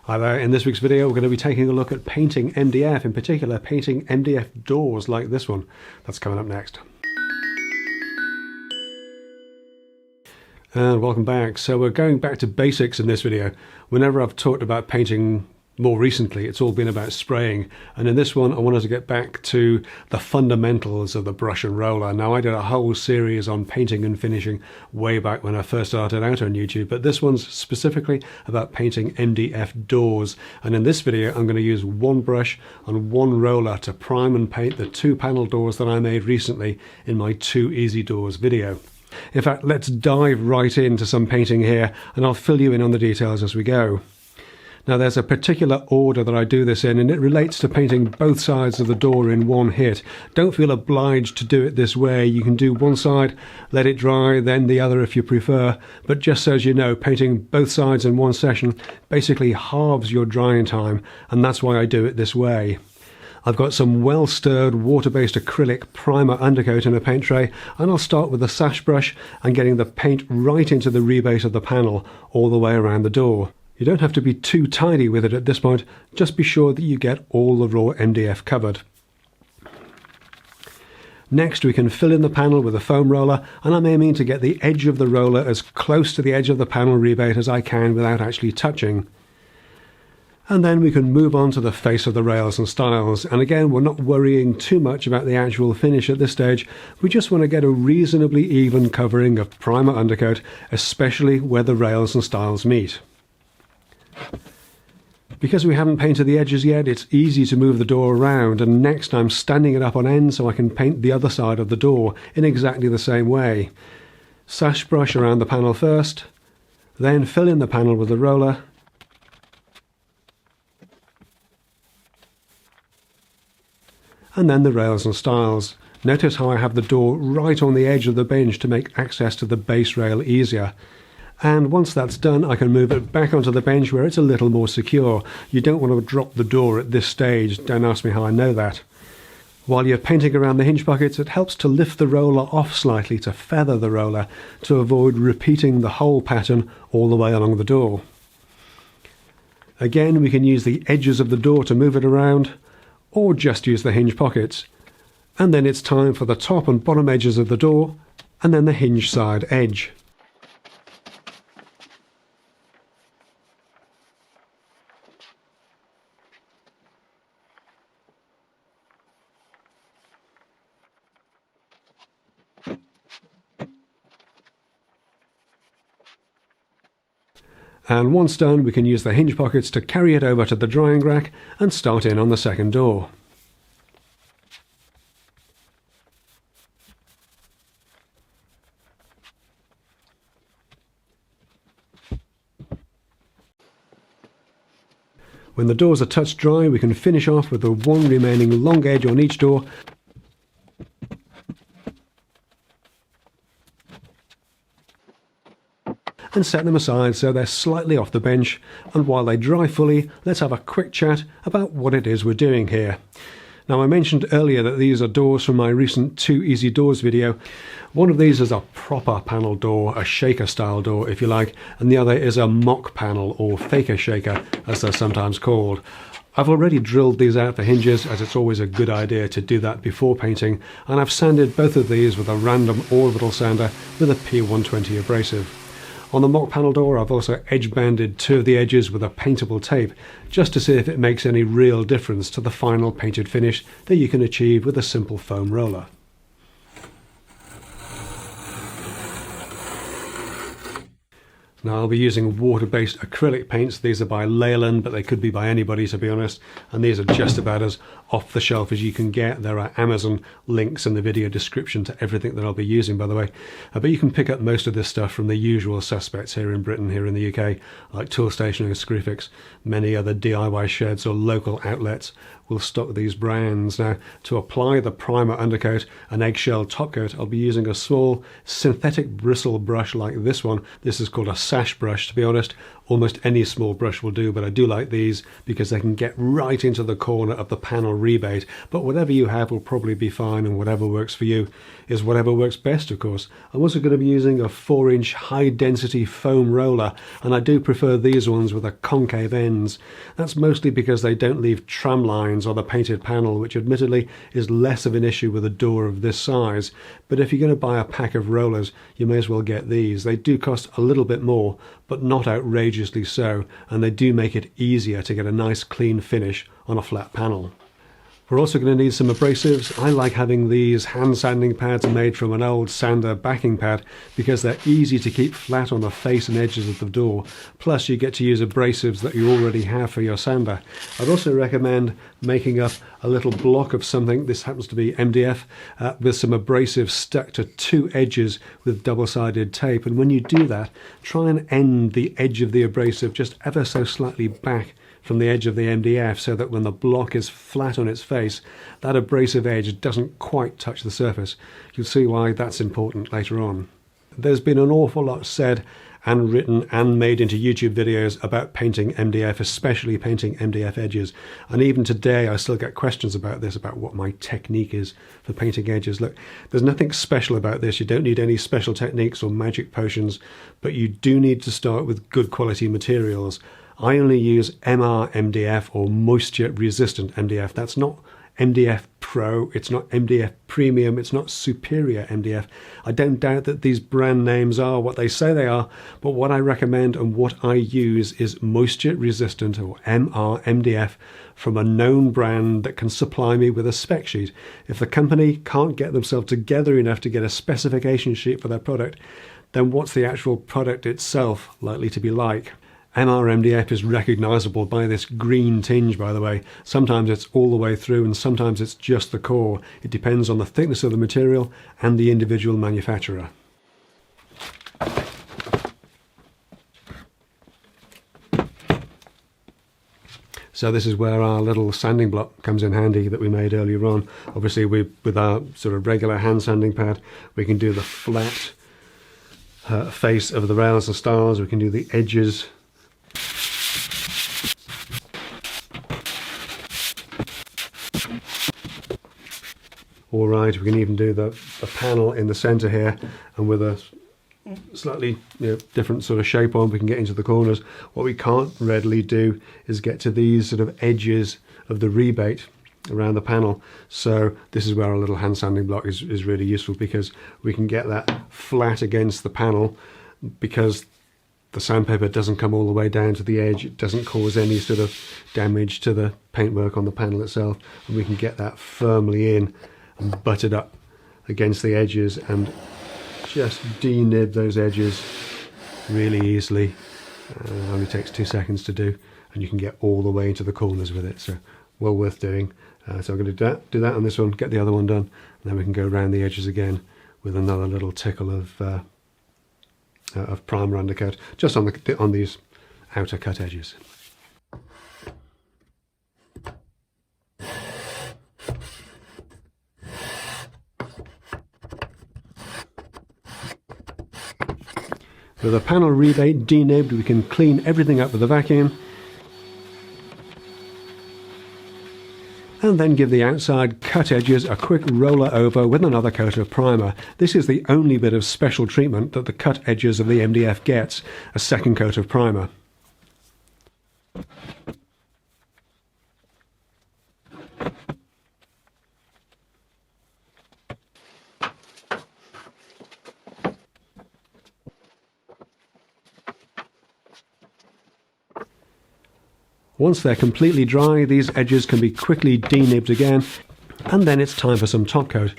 Hi there, in this week's video we're going to be taking a look at painting MDF, in particular painting MDF doors like this one. That's coming up next. And welcome back. So we're going back to basics in this video. Whenever I've talked about painting more recently, it's all been about spraying, and in this one I wanted to get back to the fundamentals of the brush and roller. Now, I did a whole series on painting and finishing way back when I first started out on YouTube, but this one's specifically about painting MDF doors, and in this video I'm going to use one brush and one roller to prime and paint the two panel doors that I made recently in my 2 easy doors video. In fact, let's dive right into some painting here and I'll fill you in on the details as we go. Now, there's a particular order that I do this in, and it relates to painting both sides of the door in one hit. Don't feel obliged to do it this way. You can do one side, let it dry, then the other if you prefer. But just so as you know, painting both sides in one session basically halves your drying time, and that's why I do it this way. I've got some well-stirred water-based acrylic primer undercoat in a paint tray, and I'll start with the sash brush and getting the paint right into the rebate of the panel all the way around the door. You don't have to be too tidy with it at this point, just be sure that you get all the raw MDF covered. Next, we can fill in the panel with a foam roller, and I'm aiming to get the edge of the roller as close to the edge of the panel rebate as I can without actually touching. And then we can move on to the face of the rails and stiles, and again, we're not worrying too much about the actual finish at this stage. We just want to get a reasonably even covering of primer undercoat, especially where the rails and stiles meet. Because we haven't painted the edges yet, it's easy to move the door around, and next I'm standing it up on end so I can paint the other side of the door in exactly the same way. Sash brush around the panel first, then fill in the panel with the roller, and then the rails and stiles. Notice how I have the door right on the edge of the bench to make access to the base rail easier. And once that's done, I can move it back onto the bench where it's a little more secure. You don't want to drop the door at this stage. Don't ask me how I know that. While you're painting around the hinge pockets, it helps to lift the roller off slightly to feather the roller to avoid repeating the whole pattern all the way along the door. Again, we can use the edges of the door to move it around, or just use the hinge pockets. And then it's time for the top and bottom edges of the door, and then the hinge side edge. And once done, we can use the hinge pockets to carry it over to the drying rack and start in on the second door. When the doors are touch dry, we can finish off with the one remaining long edge on each door and set them aside so they're slightly off the bench, and while they dry fully, let's have a quick chat about what it is we're doing here. Now, I mentioned earlier that these are doors from my recent 2 easy doors video. One of these is a proper panel door, a shaker style door if you like, and the other is a mock panel or faker shaker as they're sometimes called. I've already drilled these out for hinges, as it's always a good idea to do that before painting, and I've sanded both of these with a random orbital sander with a P120 abrasive. On the mock panel door, I've also edge banded 2 of the edges with a paintable tape, just to see if it makes any real difference to the final painted finish that you can achieve with a simple foam roller. Now, I'll be using water-based acrylic paints. These are by Leyland, but they could be by anybody, to be honest. And these are just about as off the shelf as you can get. There are Amazon links in the video description to everything that I'll be using, by the way. But you can pick up most of this stuff from the usual suspects here in Britain, here in the UK, like Toolstation and Screwfix. Many other DIY sheds or local outlets will stock these brands. Now, to apply the primer undercoat and eggshell topcoat, I'll be using a small synthetic bristle brush like this one. This is called a sash brush, to be honest, Almost any small brush will do, but I do like these because they can get right into the corner of the panel rebate. But whatever you have will probably be fine, and whatever works for you is whatever works best, of course. I'm also going to be using a 4-inch high-density foam roller, and I do prefer these ones with a concave ends. That's mostly because they don't leave tram lines on the painted panel, which admittedly is less of an issue with a door of this size. But if you're going to buy a pack of rollers, you may as well get these. They do cost a little bit more, but not outrageously so, and they do make it easier to get a nice clean finish on a flat panel. We're also going to need some abrasives. I like having these hand sanding pads made from an old sander backing pad because they're easy to keep flat on the face and edges of the door. Plus you get to use abrasives that you already have for your sander. I'd also recommend making up a little block of something, this happens to be MDF, with some abrasive stuck to 2 edges with double-sided tape. And when you do that, try and end the edge of the abrasive just ever so slightly back from the edge of the MDF, so that when the block is flat on its face, that abrasive edge doesn't quite touch the surface. You'll see why that's important later on. There's been an awful lot said and written and made into YouTube videos about painting MDF, especially painting MDF edges. And even today I still get questions about this, about what my technique is for painting edges. Look, there's nothing special about this. You don't need any special techniques or magic potions, but you do need to start with good quality materials. I only use MR MDF, or moisture resistant MDF. That's not MDF Pro, it's not MDF Premium, it's not Superior MDF. I don't doubt that these brand names are what they say they are, but what I recommend and what I use is moisture resistant, or MR MDF, from a known brand that can supply me with a spec sheet. If the company can't get themselves together enough to get a specification sheet for their product, then what's the actual product itself likely to be like? MR MDF is recognisable by this green tinge, by the way. Sometimes it's all the way through and sometimes it's just the core. It depends on the thickness of the material and the individual manufacturer. So this is where our little sanding block comes in handy that we made earlier on. Obviously with our sort of regular hand sanding pad, we can do the flat face of the rails and stiles, we can do the edges. All right, we can even do the panel in the center here, and with a slightly different sort of shape on, we can get into the corners. What we can't readily do is get to these sort of edges of the rebate around the panel. So this is where our little hand sanding block is really useful, because we can get that flat against the panel, because the sandpaper doesn't come all the way down to the edge. It doesn't cause any sort of damage to the paintwork on the panel itself, and we can get that firmly in and butted up against the edges and just denib those edges really easily. It only takes 2 seconds to do, and you can get all the way into the corners with it, so well worth doing. So I'm going to do that on this one, get the other one done, and then we can go around the edges again with another little tickle of primer undercoat just on these outer cut edges. With a panel rebate denibbed, we can clean everything up with a vacuum and then give the outside cut edges a quick roller over with another coat of primer. This is the only bit of special treatment that the cut edges of the MDF gets, a second coat of primer. Once they're completely dry, these edges can be quickly denibbed again, and then it's time for some top coat.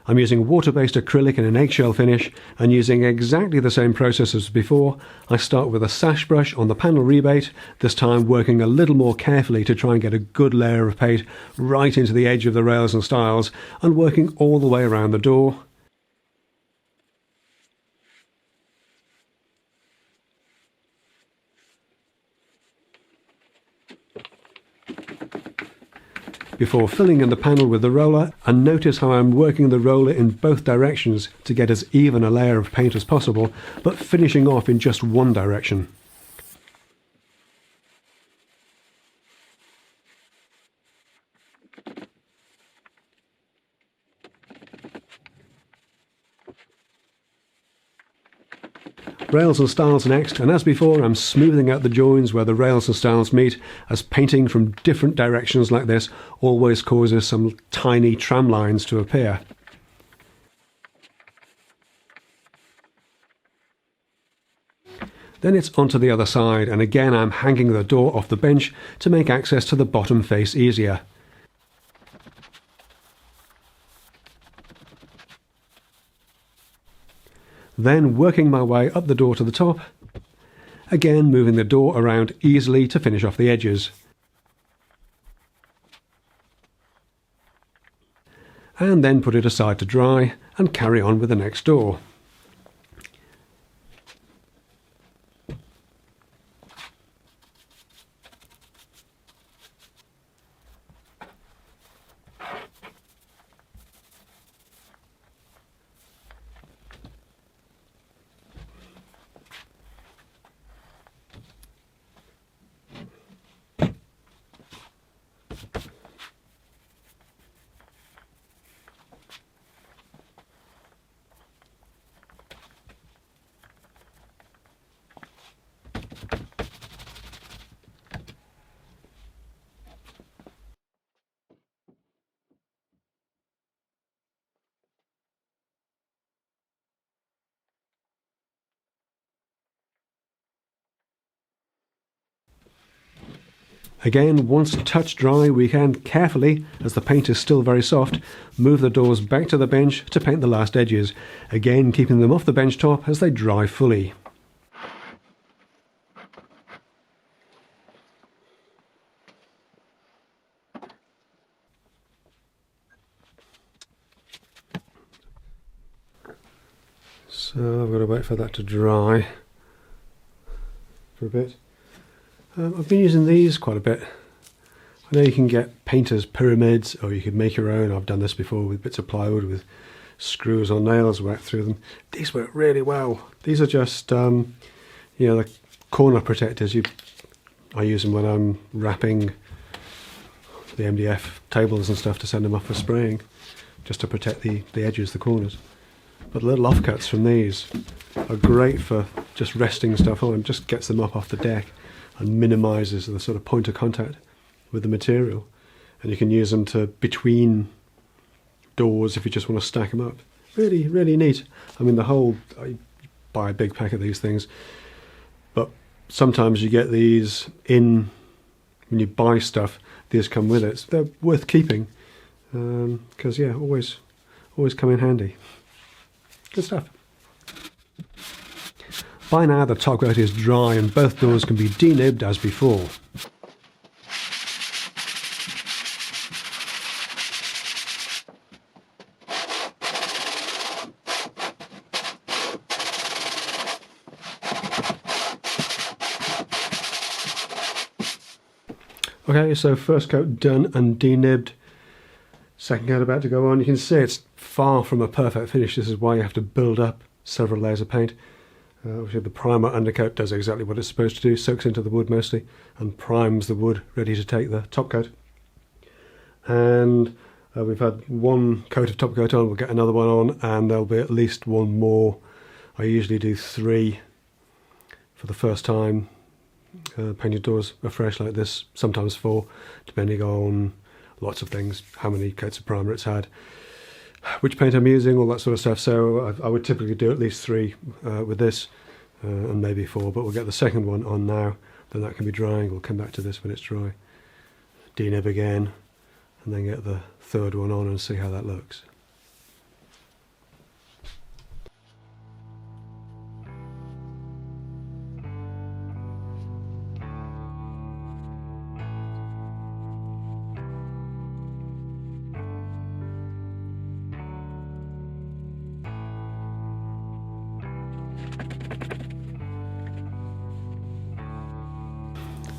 I'm using water-based acrylic in an eggshell finish, and using exactly the same process as before. I start with a sash brush on the panel rebate, this time working a little more carefully to try and get a good layer of paint right into the edge of the rails and stiles, and working all the way around the door. Before filling in the panel with the roller, and notice how I'm working the roller in both directions to get as even a layer of paint as possible, but finishing off in just one direction. Rails and stiles next, and as before I'm smoothing out the joins where the rails and stiles meet, as painting from different directions like this always causes some tiny tram lines to appear. Then it's onto the other side, and again I'm hanging the door off the bench to make access to the bottom face easier. Then working my way up the door to the top, again moving the door around easily to finish off the edges. And then put it aside to dry and carry on with the next door. Again, once touch dry, we can carefully, as the paint is still very soft, move the doors back to the bench to paint the last edges, again keeping them off the bench top as they dry fully. So I've got to wait for that to dry for a bit. I've been using these quite a bit. I know you can get painters' pyramids, or you can make your own. I've done this before with bits of plywood with screws or nails whacked through them. These work really well. These are just, the corner protectors. I use them when I'm wrapping the MDF tables and stuff to send them off for spraying, just to protect the edges, the corners. But little offcuts from these are great for just resting stuff on. Just gets them up off the deck and minimises the sort of point of contact with the material. And you can use them to between doors if you just want to stack them up. Really, really neat. I mean, I buy a big pack of these things, but sometimes you get these in, when you buy stuff, these come with it. So they're worth keeping, because yeah, always come in handy. Good stuff. By now the top coat is dry and both doors can be denibbed as before. Okay, so first coat done and denibbed. Second coat about to go on. You can see it's far from a perfect finish. This is why you have to build up several layers of paint. Obviously the primer undercoat does exactly what it's supposed to do, soaks into the wood mostly and primes the wood ready to take the top coat. And we've had one coat of top coat on, we'll get another one on, and there'll be at least one more. I usually do 3 for the first time, painted doors afresh like this, sometimes 4, depending on lots of things, how many coats of primer it's had, which paint I'm using, all that sort of stuff. So I would typically do at least 3 with this, and maybe 4, but we'll get the second one on now, then that can be drying. We'll come back to this when it's dry, denib again, and then get the third one on and see how that looks.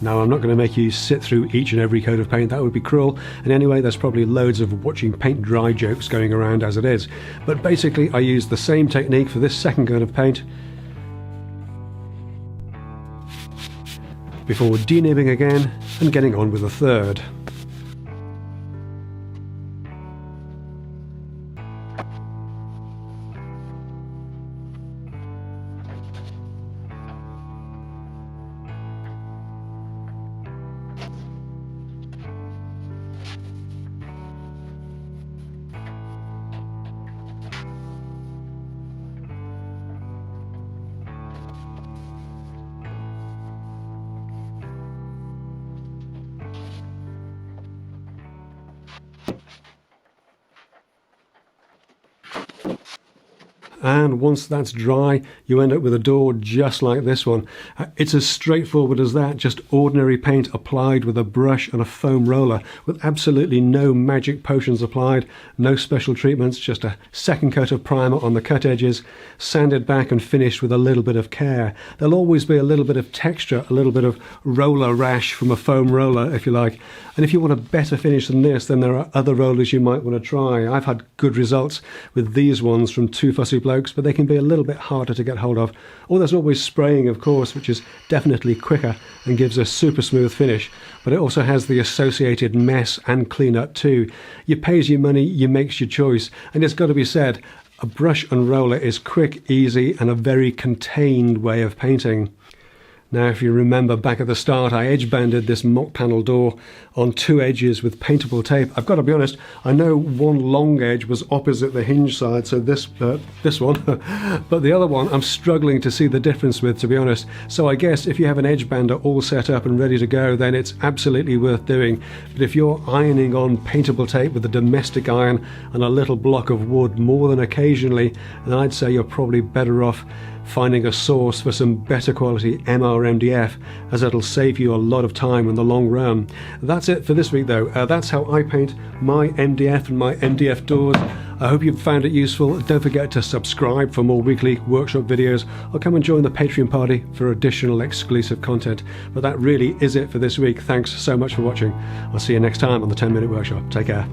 Now, I'm not going to make you sit through each and every coat of paint, that would be cruel, and anyway there's probably loads of watching paint dry jokes going around as it is, but basically I use the same technique for this second coat of paint before denibbing again and getting on with the third. And once that's dry, you end up with a door just like this one. It's as straightforward as that, just ordinary paint applied with a brush and a foam roller, with absolutely no magic potions applied, no special treatments, just a second coat of primer on the cut edges, sanded back and finished with a little bit of care. There'll always be a little bit of texture, a little bit of roller rash from a foam roller, if you like. And if you want a better finish than this, then there are other rollers you might want to try. I've had good results with these ones from Two Fussy Blokes, but they can be a little bit harder to get hold of. Or there's always spraying, of course, which is definitely quicker and gives a super smooth finish, but it also has the associated mess and cleanup too. You pays your money, you makes your choice, and it's got to be said, a brush and roller is quick, easy, and a very contained way of painting. Now, if you remember back at the start, I edge banded this mock panel door on two edges with paintable tape. I've got to be honest, I know one long edge was opposite the hinge side, so this one, but the other one I'm struggling to see the difference with, to be honest. So I guess if you have an edge bander all set up and ready to go, then it's absolutely worth doing. But if you're ironing on paintable tape with a domestic iron and a little block of wood more than occasionally, then I'd say you're probably better off finding a source for some better quality MDF, as it'll save you a lot of time in the long run. That's it for this week though. That's how I paint my MDF and my MDF doors. I hope you've found it useful. Don't forget to subscribe for more weekly workshop videos, or come and join the Patreon party for additional exclusive content. But that really is it for this week. Thanks so much for watching. I'll see you next time on the 10 Minute Workshop. Take care.